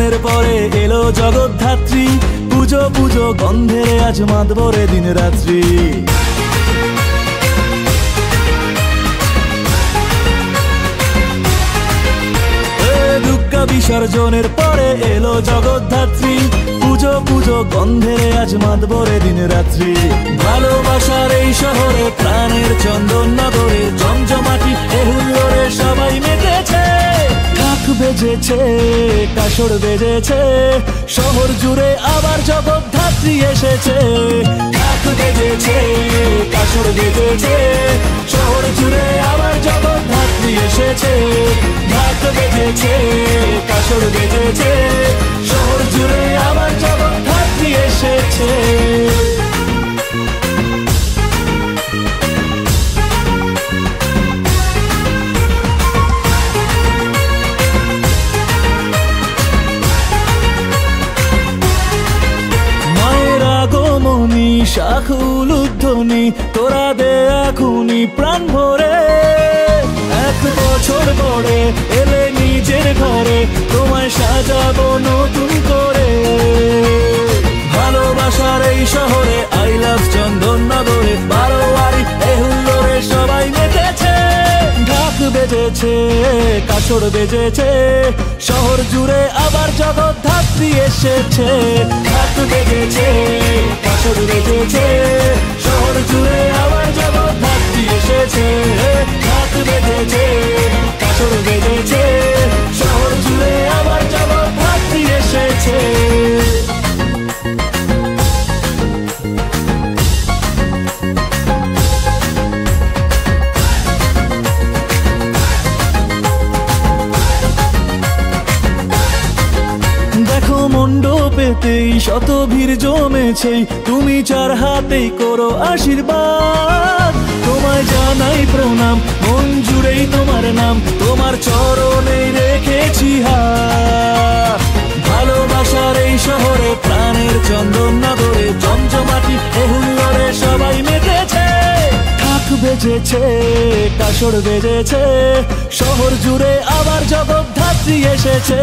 জনের পরে এলো জগদ্ধাত্রী, পুজো পুজো গন্ধে আজ মাতবরে দিন রাত্রি। দুর্গা বিসর্জনের পরে এলো জগদ্ধাত্রী, পুজো পুজো গন্ধে আজ মাতবরে দিন রাত্রি। ভালোবাসার এই শহরে প্রাণের চন্দন নগরে জমজমাটি এহুল্লোড়ে সবাই মেতেছে। ঢাক বেজেছে, কাসর বেজেছে, শহর জুড়ে আবার জগদ্ধাত্রী এসেছে। ঢাক বেজেছে, কাসর বেজেছে, শহর জুড়ে আবার জগদ্ধাত্রী এসেছে। ঢাক বেজেছে, কাসর বেজেছে, শহর জুড়ে আবার জগদ্ধাত্রী এসেছে। শাখ উলুধ্বনি তোরা দে এখুনি প্রাণ ভরে। এক বছর পরে এলে নিজের ঘরে, তোমায় সাজাবো নতুন করে। ভালোবাসার এই শহরে আই লাভ চন্দননগরে বারোয়ারি এহুল্লোড়ে সবাই মেতেছে। ঢাক বেজেছে, কাসর বেজেছে, শহর জুড়ে আবার জগদ্ধাত্রী এসেছে। ঢাক বেজেছে, কাসর বেজেছে, শহর জুড়ে আবার জগদ্ধাত্রী এসেছে। ঢাক বেজেছে, কাসর বেজেছে, শহর জুড়ে আবার জগদ্ধাত্রী এসেছে। মণ্ডপেতেই শত ভিড় জমেছে, তুমি চার হাতেই করো আশীর্বাদ। তোমায় জানাই প্রণাম, মন জুড়েই তোমার নাম, তোমার চরণেই রেখেছি হাত। ভালোবাসার এই শহরে প্রাণের চন্দন নগরে জমজমাটি এহুল্লোড়ে সবাই মেতেছে। ঢাক বেজেছে, কাসর বেজেছে, শহর জুড়ে আবার জগদ্ধাত্রী এসেছে।